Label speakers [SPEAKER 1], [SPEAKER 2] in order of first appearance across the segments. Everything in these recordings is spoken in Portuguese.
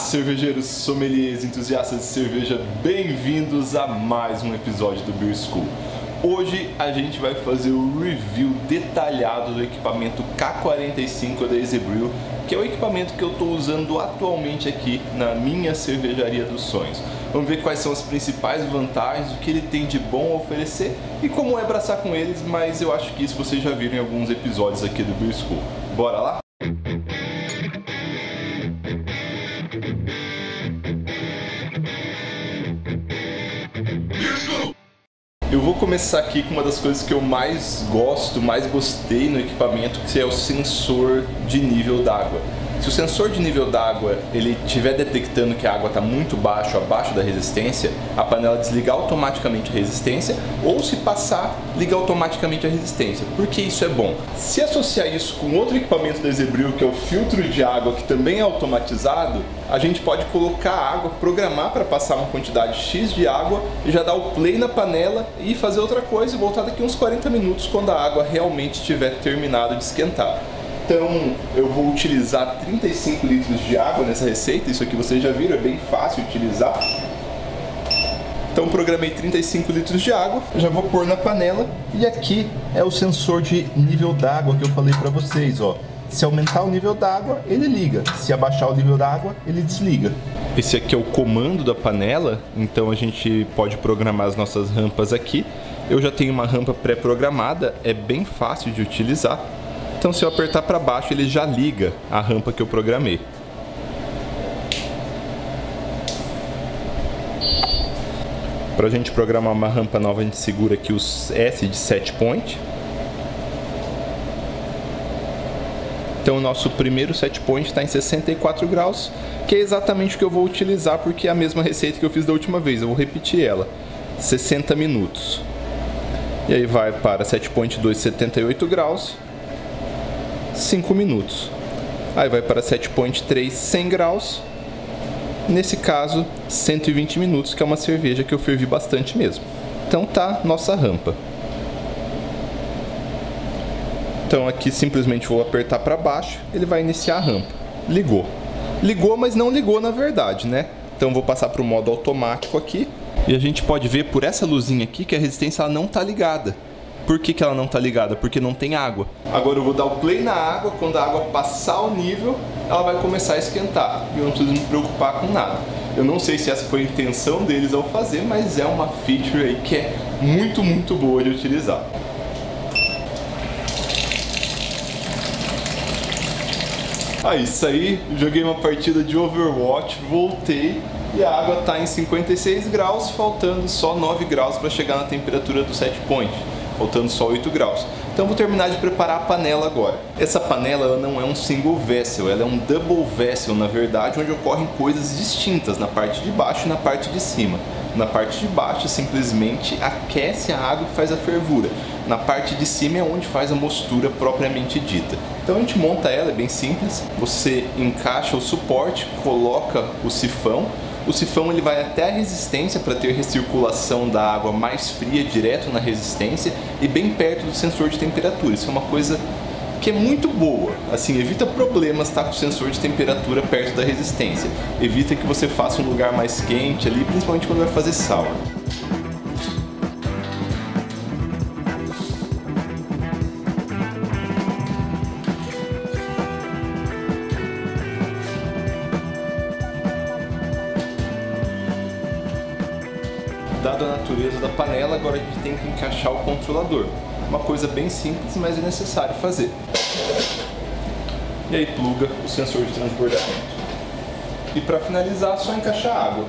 [SPEAKER 1] cervejeiros, sommeliers, entusiastas de cerveja, bem-vindos a mais um episódio do Beer School. Hoje a gente vai fazer o review detalhado do equipamento K45 da EZ Brew, que é o equipamento que eu estou usando atualmente aqui na minha cervejaria dos sonhos. Vamos ver quais são as principais vantagens, o que ele tem de bom a oferecer e como é abraçar com eles, mas eu acho que isso vocês já viram em alguns episódios aqui do Beer School. Bora lá? Eu vou começar aqui com uma das coisas que eu mais gosto, mais gostei no equipamento, que é o sensor de nível d'água. Se o sensor de nível d'água ele estiver detectando que a água está muito baixo, abaixo da resistência, a panela desliga automaticamente a resistência, ou se passar, liga automaticamente a resistência. Por que isso é bom? Se associar isso com outro equipamento da EZ Brew, que é o filtro de água, que também é automatizado, a gente pode colocar a água, programar para passar uma quantidade X de água e já dar o play na panela e fazer outra coisa e voltar daqui uns 40 minutos quando a água realmente tiver terminado de esquentar. Então eu vou utilizar 35 litros de água nessa receita, isso aqui vocês já viram, é bem fácil utilizar. Então programei 35 litros de água, já vou pôr na panela e aqui é o sensor de nível d'água que eu falei para vocês, ó. Se aumentar o nível d'água, ele liga, se abaixar o nível d'água, ele desliga. Esse aqui é o comando da panela, então a gente pode programar as nossas rampas aqui. Eu já tenho uma rampa pré-programada, é bem fácil de utilizar. Então se eu apertar para baixo, ele já liga a rampa que eu programei. Para a gente programar uma rampa nova, a gente segura aqui os S de set point. Então o nosso primeiro set point está em 64 graus, que é exatamente o que eu vou utilizar, porque é a mesma receita que eu fiz da última vez. Eu vou repetir ela, 60 minutos. E aí vai para set point 2, 78 graus. 5 minutos. Aí vai para set point 3, 100 graus. Nesse caso, 120 minutos, que é uma cerveja que eu fervi bastante mesmo. Então tá nossa rampa. Então aqui simplesmente vou apertar para baixo, ele vai iniciar a rampa. Ligou. Ligou, mas não ligou na verdade, né? Então vou passar para o modo automático aqui. E a gente pode ver por essa luzinha aqui que a resistência ela não está ligada. Por que ela não está ligada? Porque não tem água. Agora eu vou dar o play na água, quando a água passar o nível, ela vai começar a esquentar. E eu não preciso me preocupar com nada. Eu não sei se essa foi a intenção deles ao fazer, mas é uma feature aí que é muito boa de utilizar. Isso aí, joguei uma partida de Overwatch, voltei e a água está em 56 graus, faltando só 9 graus para chegar na temperatura do set point. Faltando só 8 graus. Então vou terminar de preparar a panela agora. Essa panela ela não é um single vessel, ela é um double vessel, na verdade, onde ocorrem coisas distintas na parte de baixo e na parte de cima. Na parte de baixo simplesmente aquece a água e faz a fervura. Na parte de cima é onde faz a mostura propriamente dita. Então a gente monta ela, é bem simples. Você encaixa o suporte, coloca o sifão. O sifão ele vai até a resistência para ter recirculação da água mais fria direto na resistência e bem perto do sensor de temperatura. Isso é uma coisa que é muito boa. Assim, evita problemas estar com o sensor de temperatura perto da resistência. Evita que você faça um lugar mais quente ali, principalmente quando vai fazer sour. Dado a natureza da panela, agora a gente tem que encaixar o controlador. Uma coisa bem simples, mas é necessário fazer. E aí pluga o sensor de transbordamento. E para finalizar, só encaixar a água.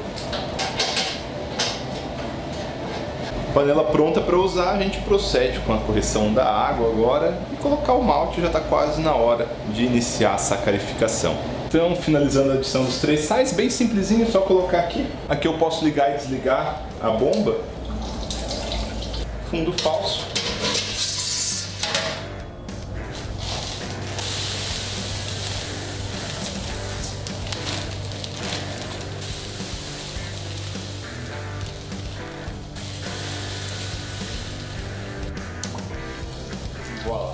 [SPEAKER 1] Panela pronta para usar, a gente procede com a correção da água agora e colocar o malte, já está quase na hora de iniciar a sacarificação. Então, finalizando a adição dos 3 sais, bem simplesinho, só colocar aqui. Aqui eu posso ligar e desligar a bomba. Fundo falso. Voilà.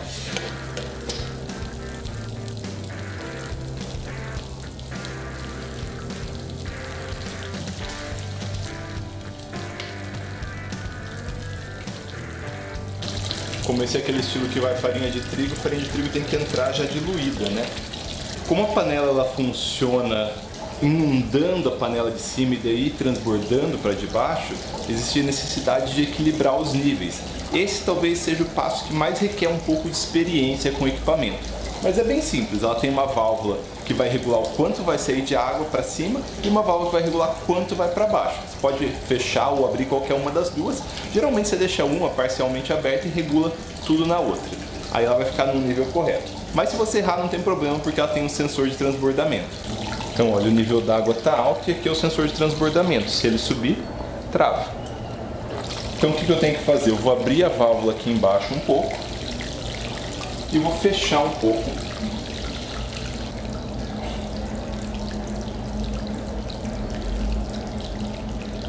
[SPEAKER 1] como esse é aquele estilo que vai farinha de trigo tem que entrar já diluída, né? Como a panela ela funciona inundando a panela de cima e daí transbordando para de baixo, existe a necessidade de equilibrar os níveis. Esse talvez seja o passo que mais requer um pouco de experiência com o equipamento. Mas é bem simples, ela tem uma válvula que vai regular o quanto vai sair de água para cima e uma válvula que vai regular quanto vai para baixo. Você pode fechar ou abrir qualquer uma das duas. Geralmente você deixa uma parcialmente aberta e regula tudo na outra. Aí ela vai ficar no nível correto. Mas se você errar não tem problema porque ela tem um sensor de transbordamento. Então olha, o nível d'água está alto e aqui é o sensor de transbordamento. Se ele subir, trava. Então o que eu tenho que fazer? Eu vou abrir a válvula aqui embaixo um pouco e vou fechar um pouco.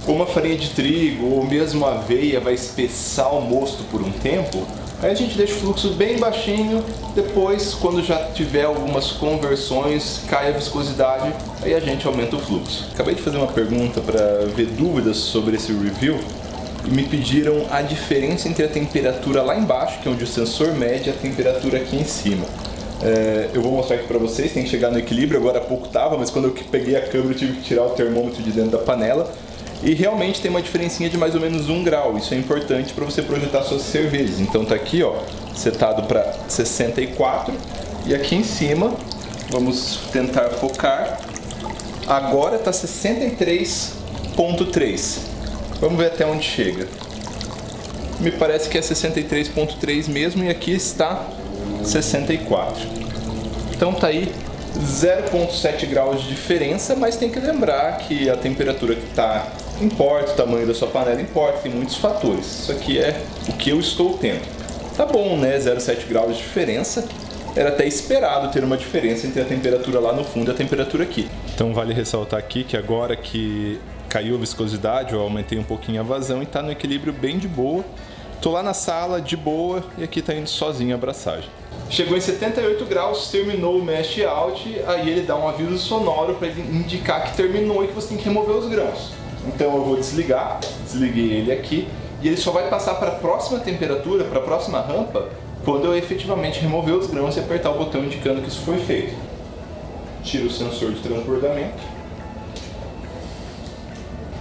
[SPEAKER 1] Como a farinha de trigo ou mesmo a aveia vai espessar o mosto por um tempo, aí a gente deixa o fluxo bem baixinho, depois quando já tiver algumas conversões, cai a viscosidade, aí a gente aumenta o fluxo. Acabei de fazer uma pergunta para ver dúvidas sobre esse review e me pediram a diferença entre a temperatura lá embaixo, que é onde o sensor mede, e a temperatura aqui em cima. Eu vou mostrar aqui para vocês, tem que chegar no equilíbrio, agora há pouco estava, mas quando eu peguei a câmera eu tive que tirar o termômetro de dentro da panela. E realmente tem uma diferencinha de mais ou menos 1 grau, isso é importante para você projetar suas cervejas. Então tá aqui, ó, setado para 64 e aqui em cima, vamos tentar focar, agora tá 63.3. Vamos ver até onde chega. Me parece que é 63.3 mesmo e aqui está 64. Então tá aí 0,7 graus de diferença, mas tem que lembrar que a temperatura que está importa, o tamanho da sua panela importa, tem muitos fatores. Isso aqui é o que eu estou tendo. Tá bom, né? 0,7 graus de diferença. Era até esperado ter uma diferença entre a temperatura lá no fundo e a temperatura aqui. Então vale ressaltar aqui que agora que caiu a viscosidade, eu aumentei um pouquinho a vazão e está no equilíbrio bem de boa. Tô lá na sala de boa e aqui tá indo sozinho a abraçagem. Chegou em 78 graus, terminou o mesh out, aí ele dá um aviso sonoro para indicar que terminou e que você tem que remover os grãos. Então eu vou desligar, desliguei ele aqui e ele só vai passar para a próxima temperatura, para a próxima rampa, quando eu efetivamente remover os grãos e apertar o botão indicando que isso foi feito. Tiro o sensor de transbordamento.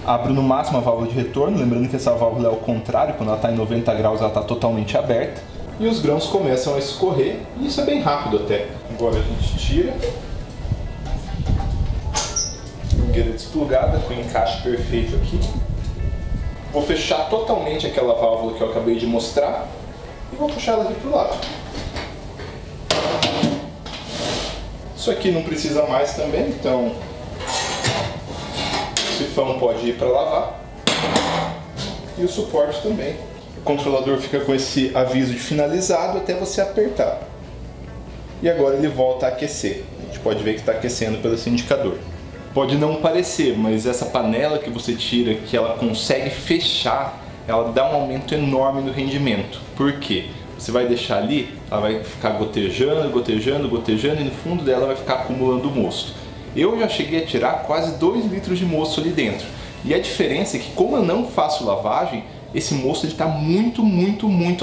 [SPEAKER 1] Abro no máximo a válvula de retorno, lembrando que essa válvula é ao contrário, quando ela está em 90 graus ela está totalmente aberta. E os grãos começam a escorrer, e isso é bem rápido até. Agora a gente tira. Mangueira desplugada, com o encaixe perfeito aqui. Vou fechar totalmente aquela válvula que eu acabei de mostrar e vou puxar ela aqui para o lado. Isso aqui não precisa mais também, então o sifão pode ir para lavar e o suporte também. O controlador fica com esse aviso de finalizado até você apertar. E agora ele volta a aquecer. A gente pode ver que está aquecendo pelo esse indicador. Pode não parecer, mas essa panela que você tira, que ela consegue fechar, ela dá um aumento enorme no rendimento. Por quê? Você vai deixar ali, ela vai ficar gotejando, gotejando, gotejando e no fundo dela vai ficar acumulando mosto. Eu já cheguei a tirar quase 2 litros de mosto ali dentro. E a diferença é que como eu não faço lavagem, esse mosto está muito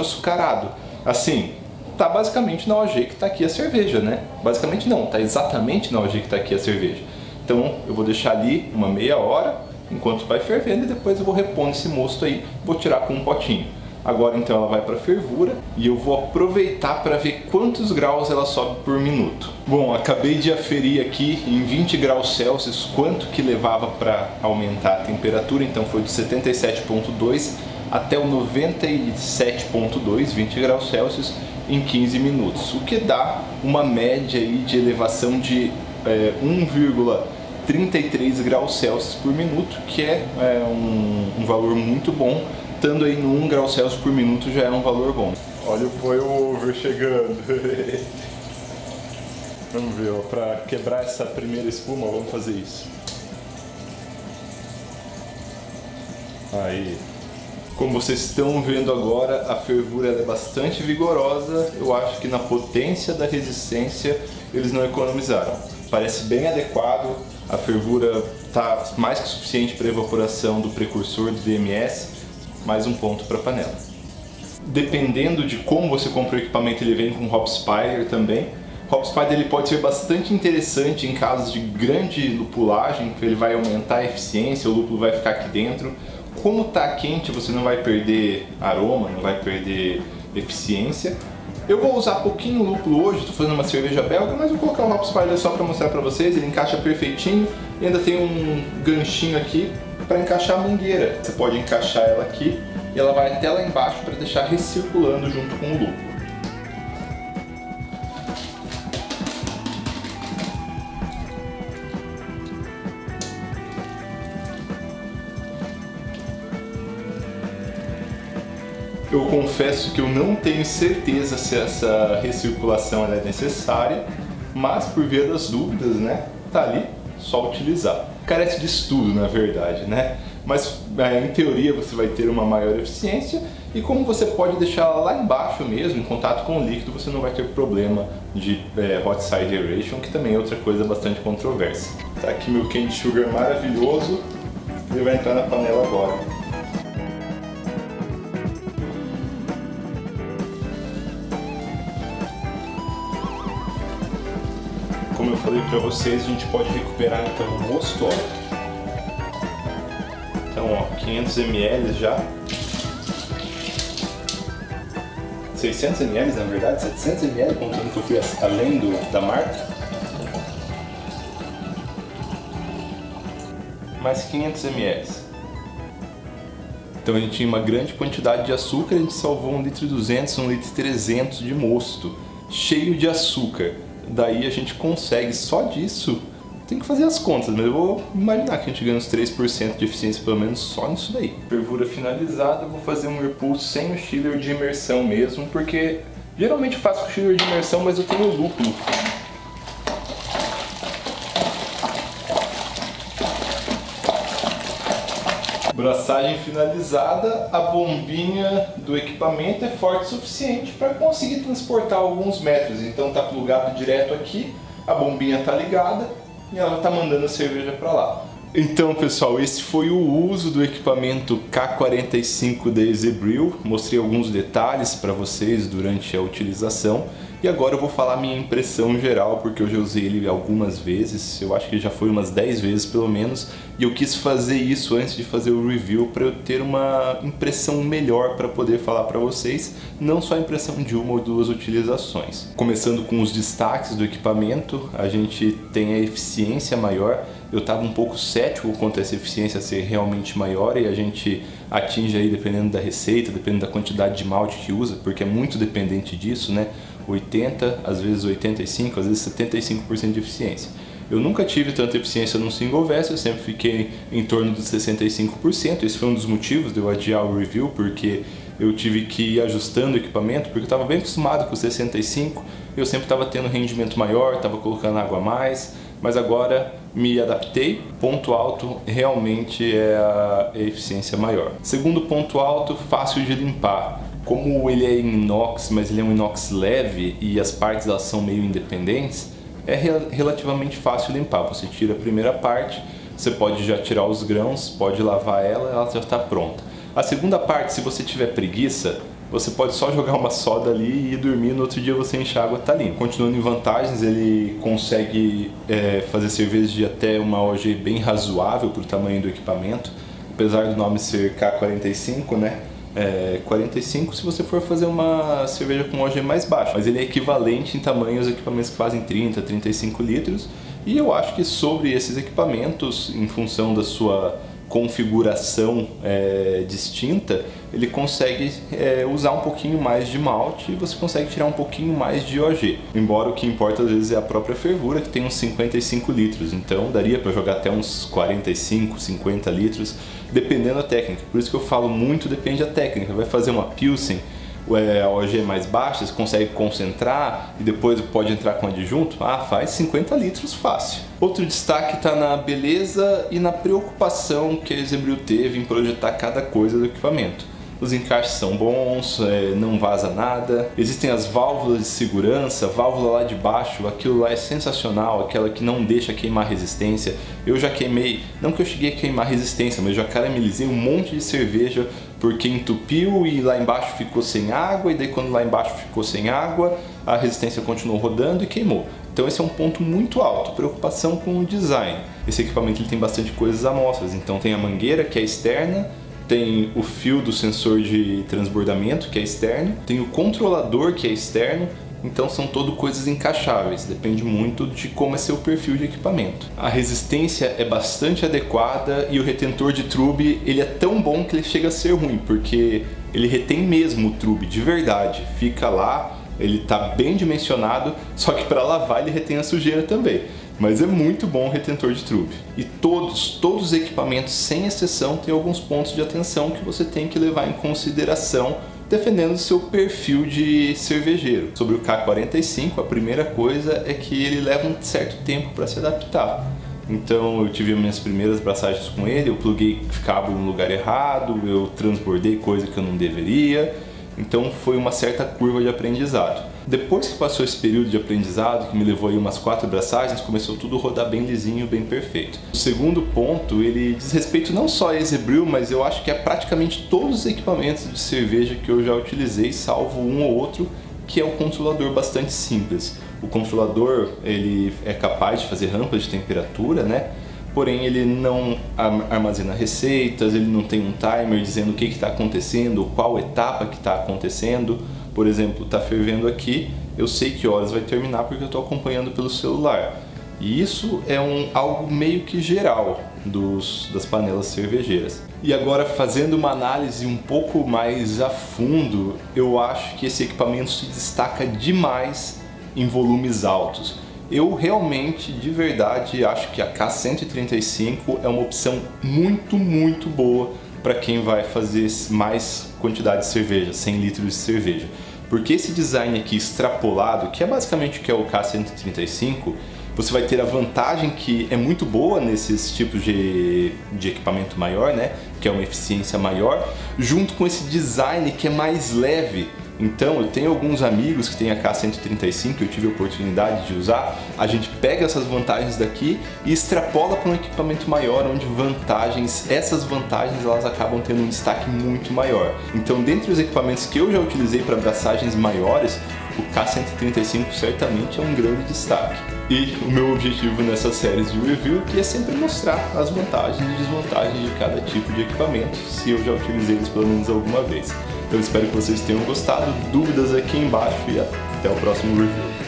[SPEAKER 1] açucarado. Assim, tá basicamente na OG que está aqui a cerveja, né? Basicamente não, tá exatamente na OG que está aqui a cerveja. Então eu vou deixar ali uma meia hora, enquanto vai fervendo, e depois eu vou repondo esse mosto aí, vou tirar com um potinho. Agora então ela vai para fervura e eu vou aproveitar para ver quantos graus ela sobe por minuto. Bom, acabei de aferir aqui em 20 graus Celsius quanto que levava para aumentar a temperatura, então foi de 77,2 até o 97,2, 20 graus Celsius em 15 minutos, o que dá uma média aí de elevação de 1,33 graus Celsius por minuto, que é um valor muito bom. Estando aí no 1 grau Celsius por minuto já é um valor bom. Olha o boil over chegando. Vamos ver, para quebrar essa primeira espuma, vamos fazer isso. Aí. Como vocês estão vendo agora, a fervura é bastante vigorosa. Eu acho que na potência da resistência eles não economizaram. Parece bem adequado, a fervura está mais que suficiente para a evaporação do precursor do DMS. Mais um ponto para a panela. dependendo de como você compra o equipamento, ele vem com Hop Spider também. Hop Spider ele pode ser bastante interessante em casos de grande lupulagem, que ele vai aumentar a eficiência, o lúpulo vai ficar aqui dentro. Como está quente, você não vai perder aroma, não vai perder eficiência. Eu vou usar pouquinho lúpulo hoje, estou fazendo uma cerveja belga, mas vou colocar o Hop Spider só para mostrar para vocês. Ele encaixa perfeitinho e ainda tem um ganchinho aqui para encaixar a mangueira. Você pode encaixar ela aqui e ela vai até lá embaixo para deixar recirculando junto com o lúpulo. Eu confesso que eu não tenho certeza se essa recirculação é necessária, mas por via das dúvidas, né, tá ali, só utilizar. Carece de estudo, na verdade, né? Mas em teoria você vai ter uma maior eficiência e como você pode deixar lá embaixo mesmo, em contato com o líquido, você não vai ter problema de hot side aeration, que também é outra coisa bastante controversa. Tá aqui meu cane sugar maravilhoso, ele vai entrar na panela agora. Como eu falei para vocês, a gente pode recuperar então o mosto, ó. Então, ó, 500 ml já. 600 ml na verdade, 700 ml, contando que eu fui além da marca. Mais 500 ml. Então a gente tinha uma grande quantidade de açúcar, a gente salvou 1,2 litro, 1,3 litro de mosto, cheio de açúcar. Daí a gente consegue, só disso, tem que fazer as contas, mas eu vou imaginar que a gente ganha uns 3% de eficiência pelo menos só nisso daí. Fervura finalizada, eu vou fazer um whirlpool sem o chiller de imersão mesmo, porque geralmente eu faço com chiller de imersão, mas eu tenho lúpulo. Braçagem finalizada, a bombinha do equipamento é forte o suficiente para conseguir transportar alguns metros. Então está plugado direto aqui, a bombinha está ligada e ela está mandando a cerveja para lá. Então pessoal, esse foi o uso do equipamento K45 da EZ-Brill. Mostrei alguns detalhes para vocês durante a utilização. E agora eu vou falar minha impressão geral, porque eu já usei ele algumas vezes, eu acho que já foi umas 10 vezes pelo menos, e eu quis fazer isso antes de fazer o review para eu ter uma impressão melhor para poder falar para vocês, não só a impressão de uma ou duas utilizações. Começando com os destaques do equipamento, a gente tem a eficiência maior. Eu estava um pouco cético quanto a essa eficiência ser realmente maior e a gente atinge aí dependendo da receita, dependendo da quantidade de malte que usa, porque é muito dependente disso, né? 80, às vezes 85, às vezes 75% de eficiência. Eu nunca tive tanta eficiência num single vessel, eu sempre fiquei em torno dos 65%. Esse foi um dos motivos de eu adiar o review, porque eu tive que ir ajustando o equipamento, porque eu estava bem acostumado com 65, eu sempre estava tendo rendimento maior, estava colocando água a mais, mas agora me adaptei. Ponto alto realmente é a eficiência maior. Segundo ponto alto, fácil de limpar. Como ele é em inox, mas ele é um inox leve e as partes elas são meio independentes, é relativamente fácil limpar. Você tira a primeira parte, você pode já tirar os grãos, pode lavar ela, ela já está pronta. A segunda parte, se você tiver preguiça, você pode só jogar uma soda ali e dormir, no outro dia você enxágua, tá limpo. Continuando em vantagens, ele consegue fazer cerveja de até uma OG bem razoável para o tamanho do equipamento, apesar do nome ser K45, né? 45 se você for fazer uma cerveja com OG mais baixa, mas ele é equivalente em tamanho aos equipamentos que fazem 30, 35 litros, e eu acho que sobre esses equipamentos, em função da sua configuração distinta, ele consegue usar um pouquinho mais de malte e você consegue tirar um pouquinho mais de OG, embora o que importa às vezes é a própria fervura, que tem uns 55 litros, então daria para jogar até uns 45, 50 litros, dependendo da técnica. Por isso que eu falo muito, depende da técnica. Vai fazer uma Pilsen, a OG mais baixa, você consegue concentrar e depois pode entrar com adjunto, faz 50 litros fácil. Outro destaque está na beleza e na preocupação que a EZ-Brill teve em projetar cada coisa do equipamento. Os encaixes são bons, não vaza nada. Existem as válvulas de segurança, válvula lá de baixo, aquilo lá é sensacional, aquela que não deixa queimar resistência. Eu já queimei, não que eu cheguei a queimar resistência, mas já caramelizei um monte de cerveja porque entupiu e lá embaixo ficou sem água, e daí quando lá embaixo ficou sem água, a resistência continuou rodando e queimou. Então esse é um ponto muito alto, preocupação com o design. Esse equipamento ele tem bastante coisas amostras, então tem a mangueira que é externa, tem o fio do sensor de transbordamento que é externo, tem o controlador que é externo, então são todas coisas encaixáveis, depende muito de como é seu perfil de equipamento. A resistência é bastante adequada e o retentor de trube ele é tão bom que ele chega a ser ruim, porque ele retém mesmo o trube de verdade, fica lá, ele está bem dimensionado, só que para lavar ele retém a sujeira também. Mas é muito bom o retentor de trube. E todos os equipamentos, sem exceção, têm alguns pontos de atenção que você tem que levar em consideração defendendo o seu perfil de cervejeiro. Sobre o K45, a primeira coisa é que ele leva um certo tempo para se adaptar. Então eu tive as minhas primeiras braçagens com ele, eu pluguei cabo no lugar errado, eu transbordei coisa que eu não deveria, então foi uma certa curva de aprendizado. Depois que passou esse período de aprendizado, que me levou aí umas 4 braçagens, começou tudo a rodar bem lisinho, bem perfeito. O segundo ponto, ele diz respeito não só a EZ-Brew, mas eu acho que é praticamente todos os equipamentos de cerveja que eu já utilizei, salvo um ou outro, que é o controlador bastante simples. O controlador, ele é capaz de fazer rampas de temperatura, né? Porém ele não armazena receitas, ele não tem um timer dizendo o que está acontecendo, qual etapa que está acontecendo. Por exemplo, está fervendo aqui, eu sei que horas vai terminar porque eu estou acompanhando pelo celular. E isso é algo meio que geral das panelas cervejeiras. E agora, fazendo uma análise um pouco mais a fundo, eu acho que esse equipamento se destaca demais em volumes altos. Eu realmente, de verdade, acho que a K135 é uma opção muito boa para quem vai fazer mais quantidade de cerveja, 100 litros de cerveja. Porque esse design aqui extrapolado, que é basicamente o que é o K135, você vai ter a vantagem que é muito boa nesses tipos de equipamento maior, né? Que é uma eficiência maior, junto com esse design que é mais leve. Então eu tenho alguns amigos que têm a K135, eu tive a oportunidade de usar, a gente pega essas vantagens daqui e extrapola para um equipamento maior, onde essas vantagens elas acabam tendo um destaque muito maior. Então dentre os equipamentos que eu já utilizei para braçagens maiores, o K135 certamente é um grande destaque. E o meu objetivo nessas séries de review que é sempre mostrar as vantagens e desvantagens de cada tipo de equipamento, se eu já utilizei eles pelo menos alguma vez. Então espero que vocês tenham gostado, dúvidas aqui embaixo e até o próximo review.